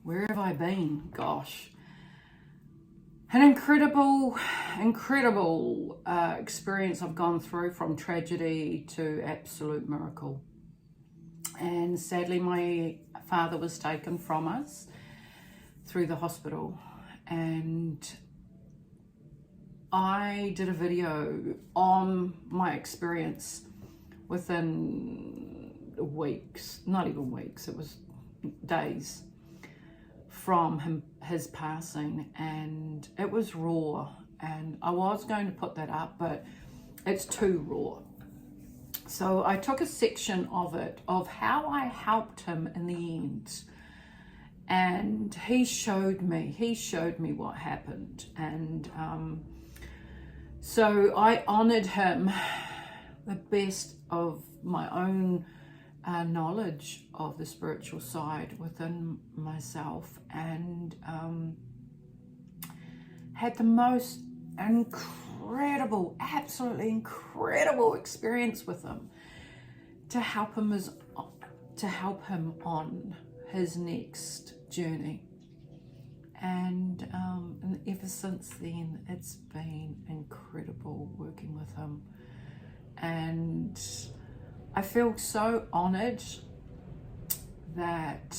Where have I been? Gosh. An incredible experience I've gone through, from tragedy to absolute miracle. And sadly, my father was taken from us through the hospital. And I did a video on my experience within weeks, not even weeks, it was days from his passing, and it was raw, and I was going to put that up, but it's too raw. So I took a section of it, of how I helped him in the end, and he showed me what happened. And so I honored him the best of my own knowledge of the spiritual side within myself, and had the most incredible, absolutely incredible experience with him to help him on his next journey. And ever since then, it's been incredible working with him. And I feel so honored that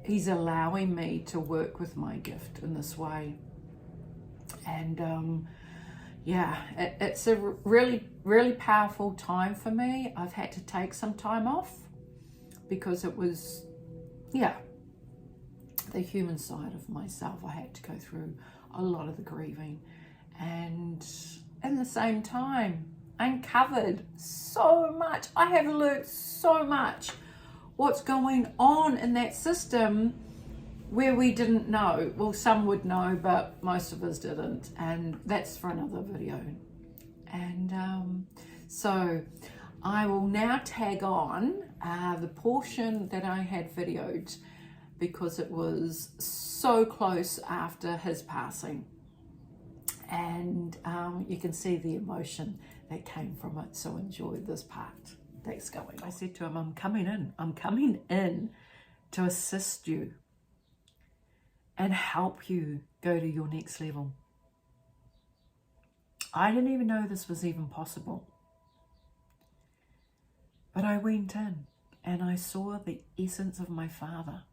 he's allowing me to work with my gift in this way. And it's a really powerful time for me. I've had to take some time off because it was, the human side of myself. I had to go through a lot of the grieving, and at the same time, uncovered so much. I have learned so much what's going on in that system where we didn't know. Well, some would know, but most of us didn't, and that's for another video. And so I will now tag on the portion that I had videoed, because it was so close after his passing, and you can see the emotion that came from it. So enjoy this part that's going. I said to him, I'm coming in to assist you and help you go to your next level. I didn't even know this was even possible, but I went in and I saw the essence of my father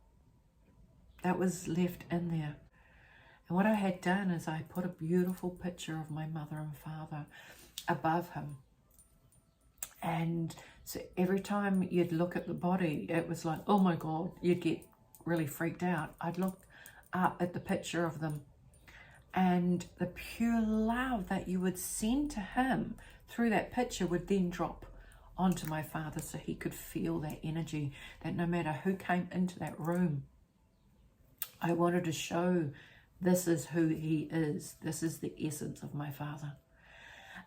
that was left in there. And what I had done is I put a beautiful picture of my mother and father above him. And so every time you'd look at the body, it was like, oh my God, you'd get really freaked out. I'd look up at the picture of them, and the pure love that you would send to him through that picture would then drop onto my father, so he could feel that energy, that no matter who came into that room, I wanted to show this is who he is. This is the essence of my father.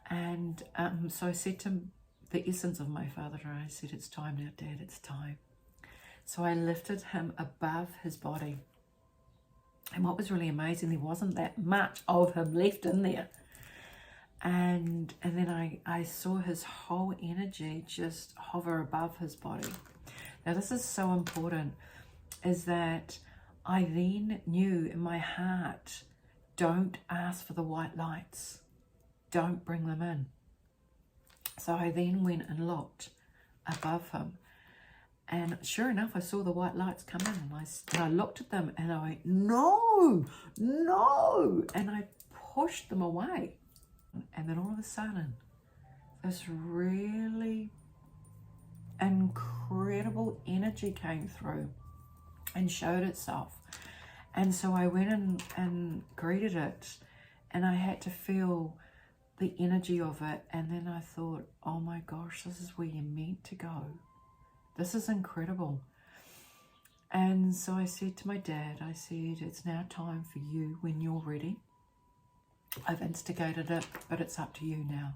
And so I said to him, the essence of my father, I said, it's time now, Dad, it's time. So I lifted him above his body. And what was really amazing, there wasn't that much of him left in there. And then I saw his whole energy just hover above his body. Now this is so important, is that I then knew in my heart, don't ask for the white lights. Don't bring them in. So I then went and looked above him. And sure enough, I saw the white lights come in, and I looked at them and I went, no, no. And I pushed them away. And then all of a sudden, this really incredible energy came through and showed itself. And so I went in and greeted it, and I had to feel the energy of it. And then I thought, oh my gosh, this is where you're meant to go. This is incredible. And so I said to my dad, I said, it's now time for you when you're ready. I've instigated it, but it's up to you now.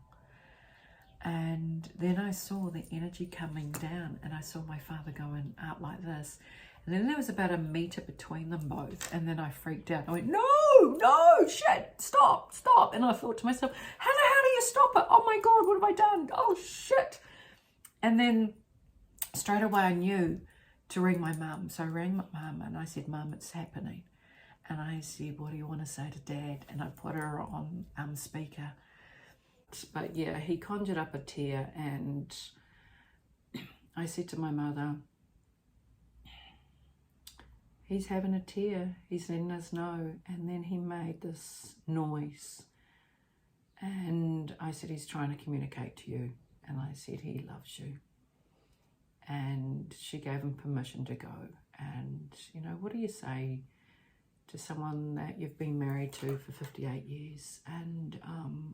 And then I saw the energy coming down, and I saw my father going out like this. And then there was about 1 meter between them both. And then I freaked out. I went, no, shit, stop. And I thought to myself, how the hell do you stop it? Oh my God, what have I done? Oh shit. And then straight away I knew to ring my mum. So I rang my mum and I said, Mum, it's happening. And I said, what do you want to say to Dad? And I put her on speaker. But yeah, he conjured up a tear, and I said to my mother, he's having a tear, he's letting us know. And then he made this noise. And I said, he's trying to communicate to you. And I said, he loves you. And she gave him permission to go. And, you know, what do you say to someone that you've been married to for 58 years? And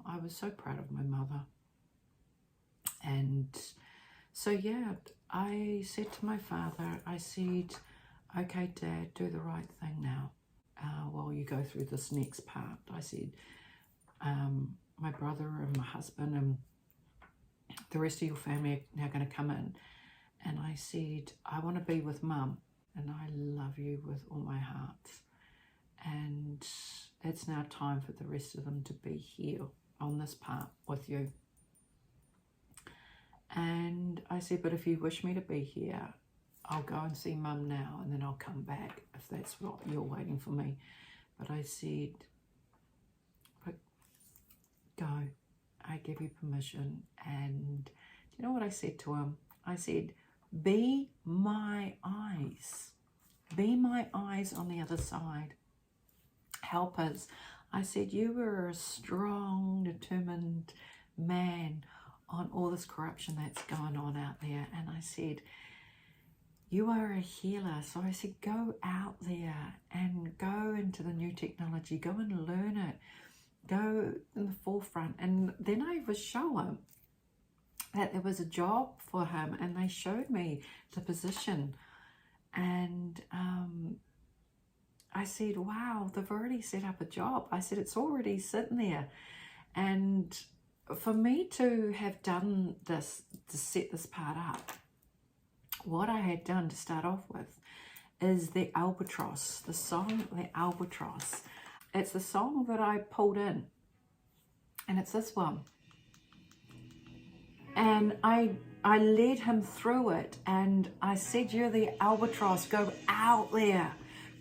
I was so proud of my mother. And so, yeah, I said to my father, I said, okay, Dad, do the right thing now while you go through this next part. I said, my brother and my husband and the rest of your family are now going to come in. And I said, I want to be with Mum, and I love you with all my heart. And it's now time for the rest of them to be here on this part with you. And I said, but if you wish me to be here, I'll go and see Mum now, and then I'll come back if that's what you're waiting for me. But I said, but go, I give you permission. And do you know what I said to him? I said, be my eyes. Be my eyes on the other side. Help us. I said, you were a strong, determined man on all this corruption that's going on out there. And I said, you are a healer. So I said, go out there and go into the new technology. Go and learn it. Go in the forefront. And then I was showing that there was a job for him, and they showed me the position. And I said, wow, they've already set up a job. I said, it's already sitting there. And for me to have done this, to set this part up, what I had done to start off with is the Albatross, the song, the Albatross. It's the song that I pulled in, and it's this one. And I led him through it, and I said, you're the albatross, go out there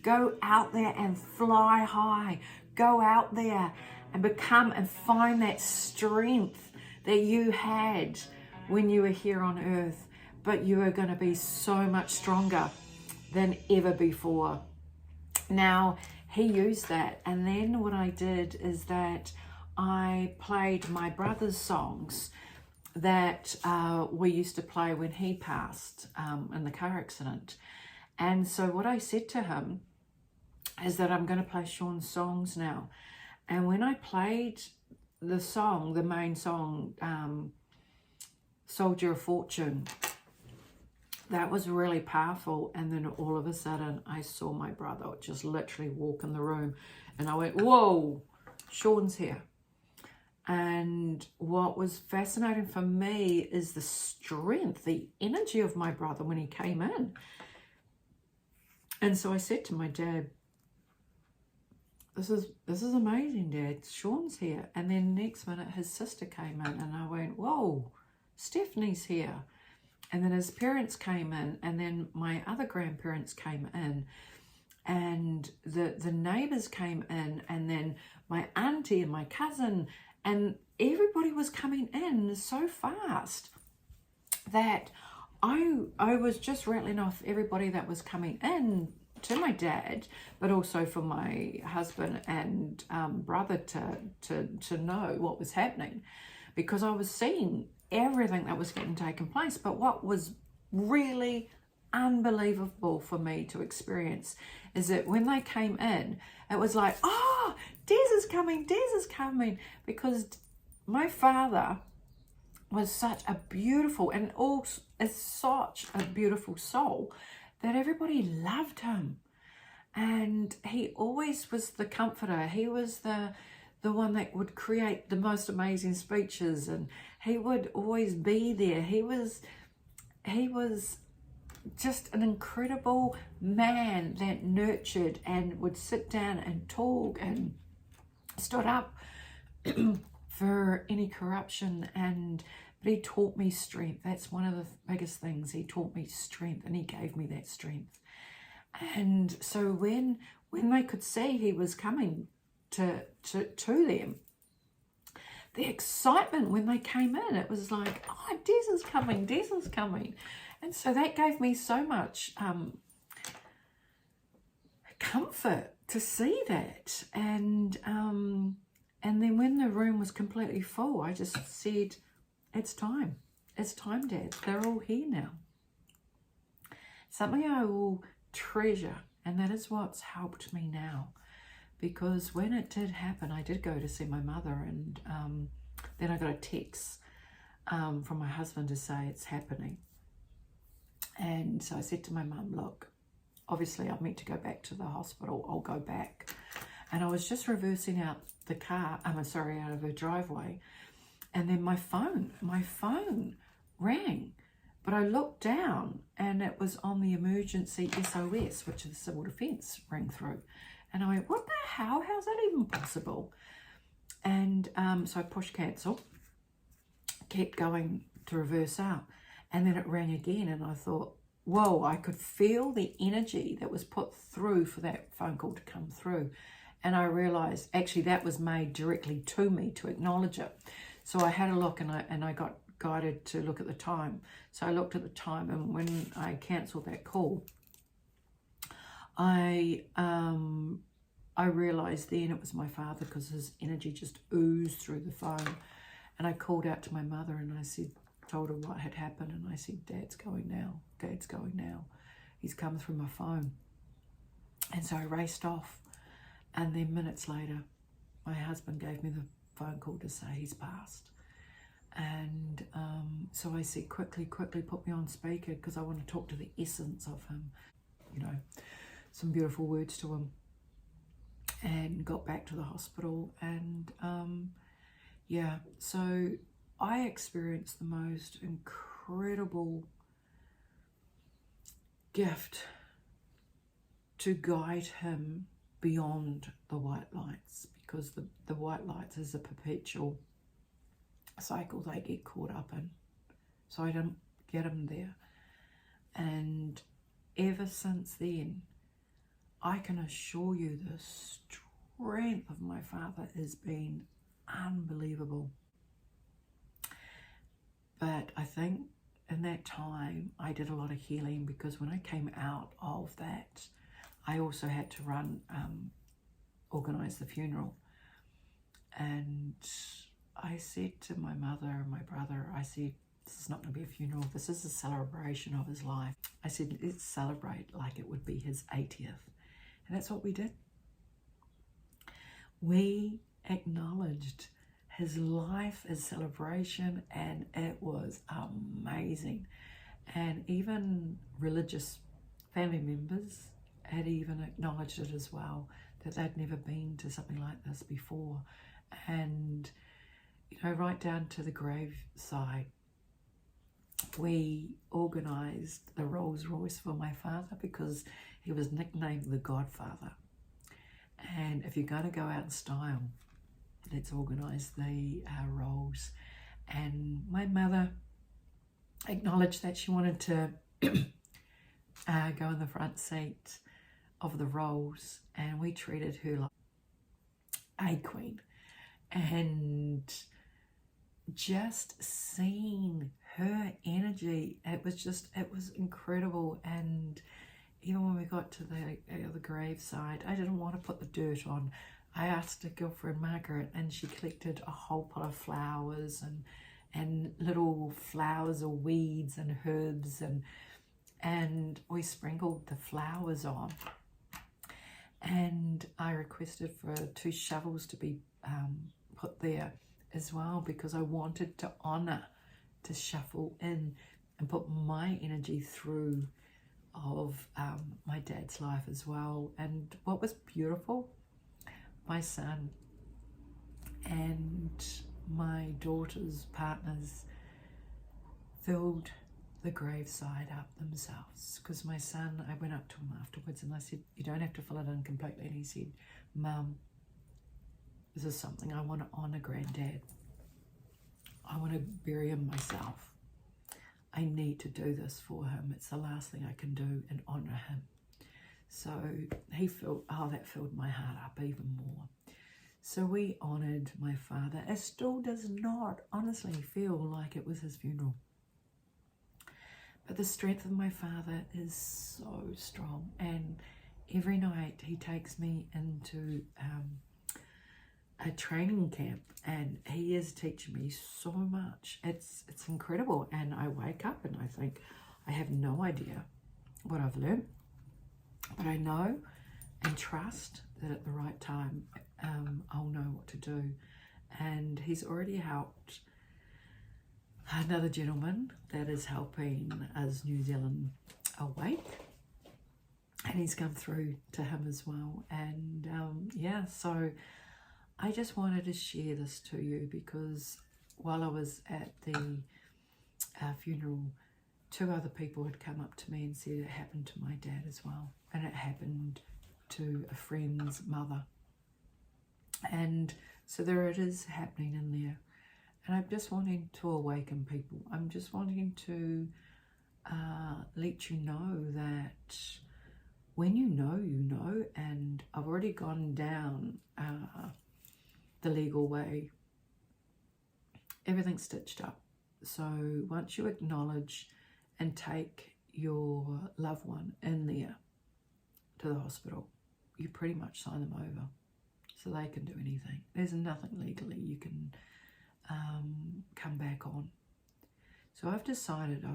and fly high, go out there and become and find that strength that you had when you were here on earth, but you are going to be so much stronger than ever before. Now, he used that, and then what I did is that I played my brother's songs that we used to play when he passed in the car accident. And so what I said to him is that I'm going to play Sean's songs now. And when I played the song, the main song, Soldier of Fortune, that was really powerful. And then all of a sudden I saw my brother just literally walk in the room, and I went, whoa, Sean's here. And what was fascinating for me is the strength, the energy of my brother when he came in. And so I said to my dad, this is amazing, Dad, Sean's here. And then next minute his sister came in, and I went, whoa, Stephanie's here. And then his parents came in, and then my other grandparents came in, and the neighbors came in, and then my auntie and my cousin, and everybody was coming in so fast that I was just rattling off everybody that was coming in to my dad, but also for my husband and brother to know what was happening, because I was seeing everything that was getting taken place. But what was really unbelievable for me to experience is that when they came in, it was like, oh, Des is coming, because my father was such a beautiful and also is such a beautiful soul that everybody loved him. And he always was the comforter. He was the one that would create the most amazing speeches, and he would always be there. He was just an incredible man that nurtured and would sit down and talk and stood up for any corruption and But he taught me strength. That's one of the biggest things. He taught me strength, and he gave me that strength. And so when they could see he was coming to them, the excitement when they came in, it was like, oh, Des is coming, Des is coming. And so that gave me so much comfort to see that. And then when the room was completely full, I just said, it's time. It's time, Dad. They're all here now. Something I will treasure, and that is what's helped me now. Because when it did happen, I did go to see my mother, and then I got a text from my husband to say it's happening. And so I said to my mum, look, obviously I'm meant to go back to the hospital. I'll go back. And I was just reversing out the car, out of her driveway. And then my phone rang. But I looked down and it was on the emergency SOS, which is the civil defence, ring through. And I went, what the hell? How's that even possible? And so I pushed cancel, kept going to reverse out. And then it rang again, and I thought, whoa, I could feel the energy that was put through for that phone call to come through. And I realised, actually, that was made directly to me to acknowledge it. So I had a look, and I got guided to look at the time. So I looked at the time, and when I cancelled that call, I realised then it was my father, because his energy just oozed through the phone. And I called out to my mother, and I told her what had happened, and I said, Dad's going now. Dad's going now. He's come through my phone. And so I raced off. And then minutes later, my husband gave me the phone call to say he's passed. And so I said, quickly put me on speaker, because I want to talk to the essence of him. You know, some beautiful words to him. And got back to the hospital. And yeah, so I experienced the most incredible gift to guide him beyond the white lights, because the white lights is a perpetual cycle they get caught up in. So I didn't get him there. And ever since then, I can assure you the strength of my father has been unbelievable. But I think in that time, I did a lot of healing, because when I came out of that, I also had to organise the funeral. And I said to my mother and my brother, I said, this is not going to be a funeral, this is a celebration of his life. I said, let's celebrate like it would be his 80th. And that's what we did. We acknowledged his life, his celebration, and it was amazing. And even religious family members had even acknowledged it as well, that they'd never been to something like this before. And, you know, right down to the graveside, we organised the Rolls Royce for my father, because he was nicknamed the Godfather. And if you're going to go out in style, let's organise the Rolls. And my mother acknowledged that she wanted to go in the front seat of the Rolls, and we treated her like a queen. And just seeing her energy, it was incredible. And even when we got to the graveside, I didn't want to put the dirt on. I asked her girlfriend Margaret, and she collected a whole pot of flowers and little flowers or weeds and herbs, and we sprinkled the flowers on. And I requested for 2 shovels to be put there as well, because I wanted to honour, to shuffle in and put my energy through of my dad's life as well. And what was beautiful, my son and my daughter's partners filled the graveside up themselves, because my son, I went up to him afterwards and I said, you don't have to fill it in completely. And he said, Mum, this is something I want to honour Granddad. I want to bury him myself. I need to do this for him. It's the last thing I can do and honour him. So he felt, oh, that filled my heart up even more. So we honoured my father. It still does not honestly feel like it was his funeral. But the strength of my father is so strong. And every night he takes me into a training camp, and he is teaching me so much. It's incredible. And I wake up and I think, I have no idea what I've learned, but I know and trust that at the right time I'll know what to do. And he's already helped another gentleman that is helping us New Zealand awake, and he's come through to him as well. And yeah, so I just wanted to share this to you, because while I was at the funeral, 2 other people had come up to me and said it happened to my dad as well, and it happened to a friend's mother. And so there it is happening in there. And I'm just wanting to awaken people. I'm just wanting to let you know that when you know, and I've already gone down the legal way. Everything's stitched up. So once you acknowledge and take your loved one in there to the hospital, you pretty much sign them over, so they can do anything. There's nothing legally you can come back on. So I've decided,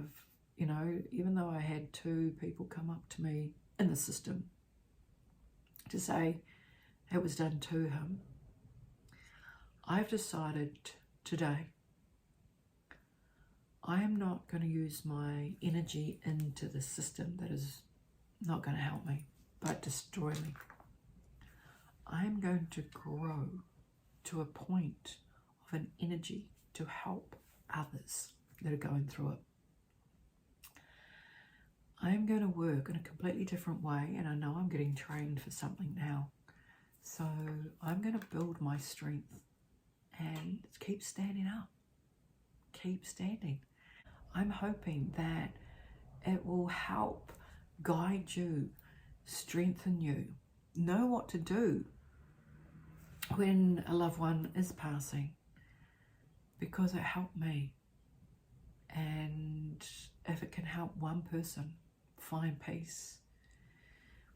even though I had 2 people come up to me in the system to say it was done to him, I've decided today I am not going to use my energy into the system that is not going to help me, but destroy me. I'm going to grow to a point of an energy to help others that are going through it. I'm going to work in a completely different way, and I know I'm getting trained for something now. So I'm going to build my strength and keep standing up. Keep standing. I'm hoping that it will help guide you, strengthen you, know what to do when a loved one is passing, because it helped me. And if it can help one person find peace,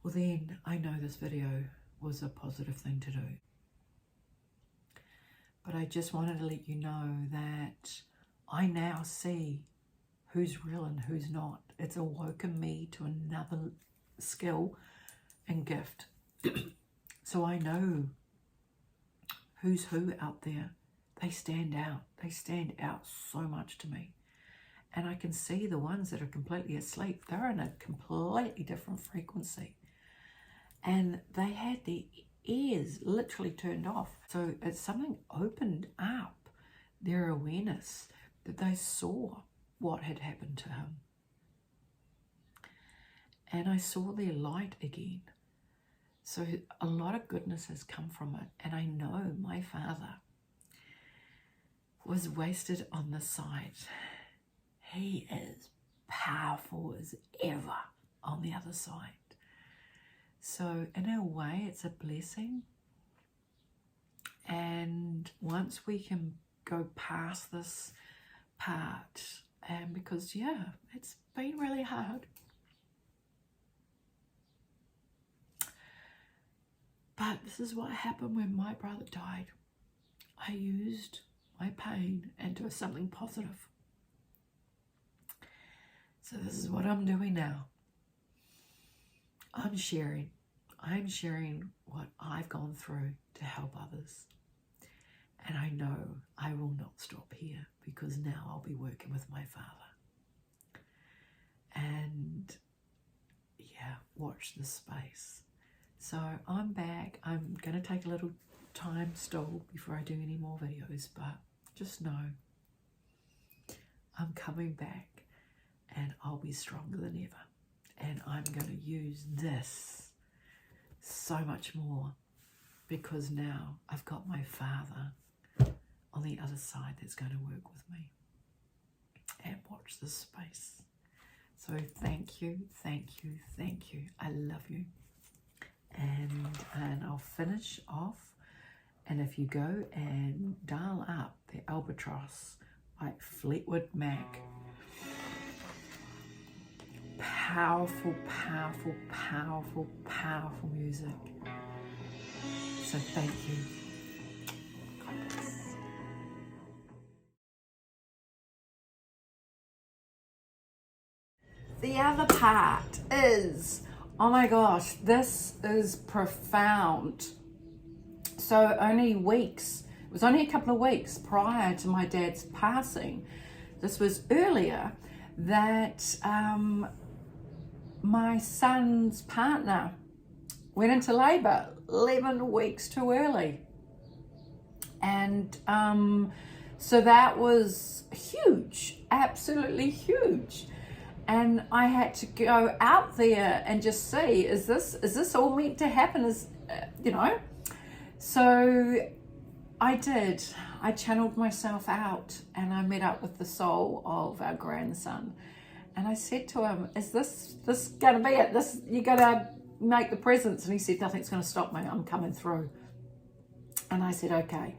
well then I know this video was a positive thing to do. But I just wanted to let you know that I now see who's real and who's not. It's awoken me to another skill and gift. So I know who's who out there. They stand out. They stand out so much to me. And I can see the ones that are completely asleep. They're in a completely different frequency. And they had their ears literally turned off. So it's something opened up their awareness, that they saw what had happened to him. And I saw their light again. So a lot of goodness has come from it. And I know my father was wasted on this side. He is powerful as ever on the other side. So in a way, it's a blessing. And once we can go past this part, and because, yeah, it's been really hard. But this is what happened when my brother died. I used my pain into something positive. So this is what I'm doing now. I'm sharing what I've gone through to help others. And I know I will not stop here, because now I'll be working with my father. And yeah, watch this space. So I'm back. I'm going to take a little time still before I do any more videos, but just know I'm coming back, and I'll be stronger than ever. And I'm going to use this so much more, because now I've got my father on the other side that's going to work with me and watch this space. So thank you, thank you, thank you. I love you. And I'll finish off. And if you go and dial up the Albatross by Fleetwood Mac, powerful, powerful, powerful, powerful music. So thank you. God bless. The other part is, oh my gosh, this is profound. So only weeks, it was only a couple of weeks prior to my dad's passing, this was earlier, that my son's partner went into labor 11 weeks too early. And so that was huge, absolutely huge. And I had to go out there and just see, is this all meant to happen? So I did. I channeled myself out and I met up with the soul of our grandson. And I said to him, is this going to be it? You're going to make the presents? And he said, nothing's going to stop me. I'm coming through. And I said, okay,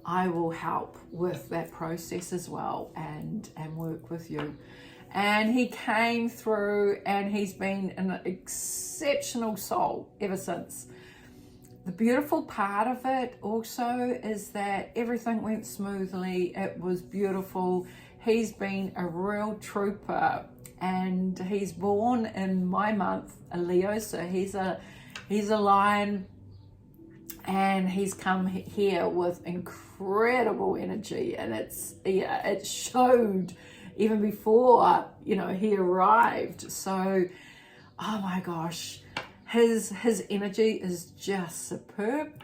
I will help with that process as well and work with you. And he came through and he's been an exceptional soul ever since. The beautiful part of it also is that everything went smoothly. It was beautiful. He's been a real trooper, and he's born in my month, a Leo, so he's a lion, and he's come here with incredible energy, and it showed even before he arrived. So, oh my gosh, his energy is just superb,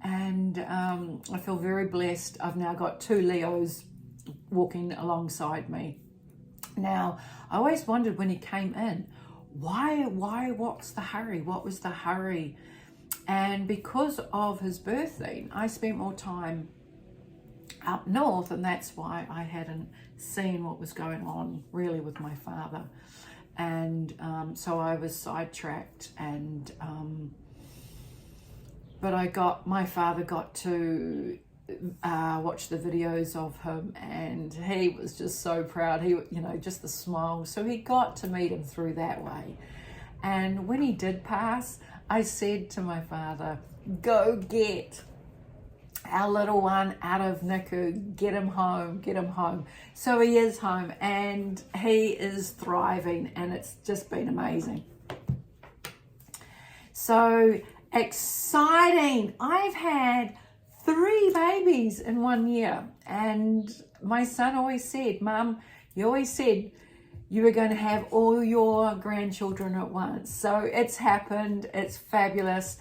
and I feel very blessed. I've now got 2 Leos walking alongside me. Now, I always wondered when he came in, why, what's the hurry? What was the hurry? And because of his birthing, I spent more time up north, and that's why I hadn't seen what was going on really with my father. And so I was sidetracked, and but my father got to watch the videos of him, and he was just so proud. He, just the smile. So he got to meet him through that way. And when he did pass, I said to my father, go get our little one out of NICU, get him home. So he is home, and he is thriving, and it's just been amazing. So exciting. I've had 3 babies in 1 year, and my son always said, Mum, you always said you were going to have all your grandchildren at once. So it's happened. It's fabulous.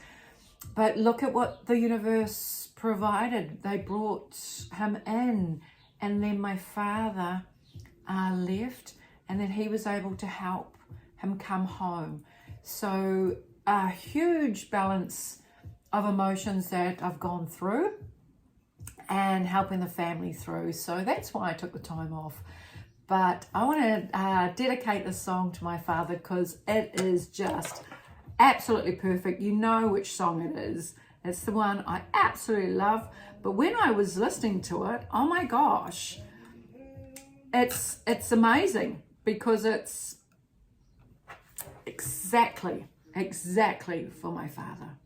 But look at what the universe provided. They brought him in, and then my father left, and then he was able to help him come home. So a huge balance of emotions that I've gone through and helping the family through. So that's why I took the time off. But I want to dedicate this song to my father, because it is just absolutely perfect. You know which song it is. It's the one I absolutely love. But when I was listening to it, oh my gosh, it's amazing, because it's exactly for my father.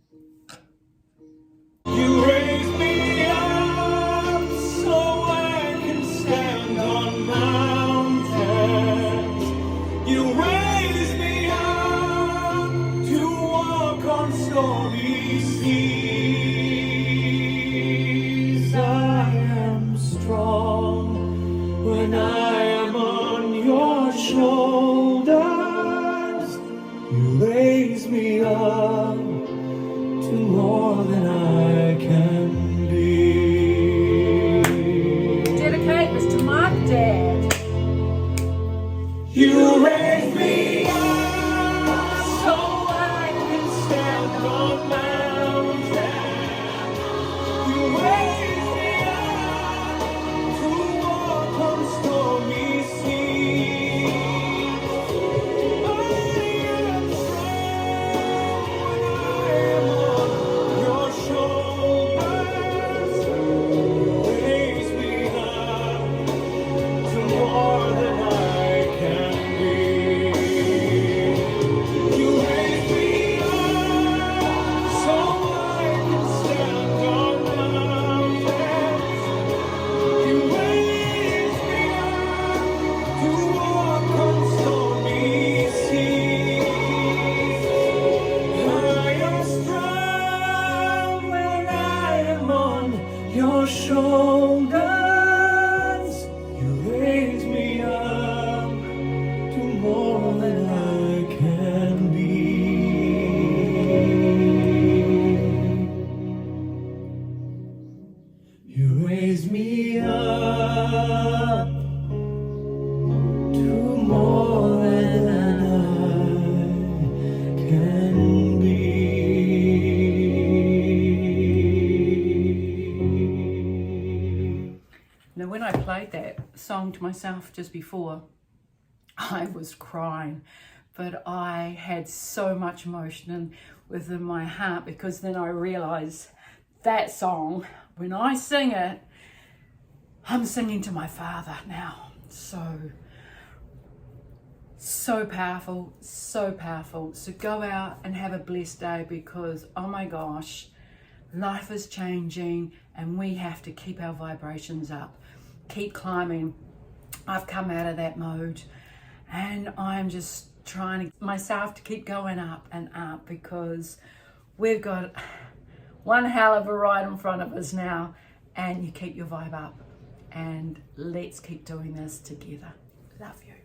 You raised me up so I can stand on mountains. You raised me up to walk on stormy seas. I am strong when I am on your shoulders. You raise me up to more than I can be. Dedicate this to my dad. You raise me up so I can stand on mountains. You raise me up shoulders, you raise me up to more than I can be. You raise me up to more than I can be. Now, when I played that song to myself just before, I was crying, but I had so much emotion within my heart, because then I realized that song, when I sing it, I'm singing to my Father now. So powerful, so powerful. So go out and have a blessed day, because oh my gosh, life is changing and we have to keep our vibrations up, keep climbing. I've come out of that mode and I'm just trying to myself to keep going up and up, because we've got one hell of a ride in front of us now, and you keep your vibe up and let's keep doing this together. Love you.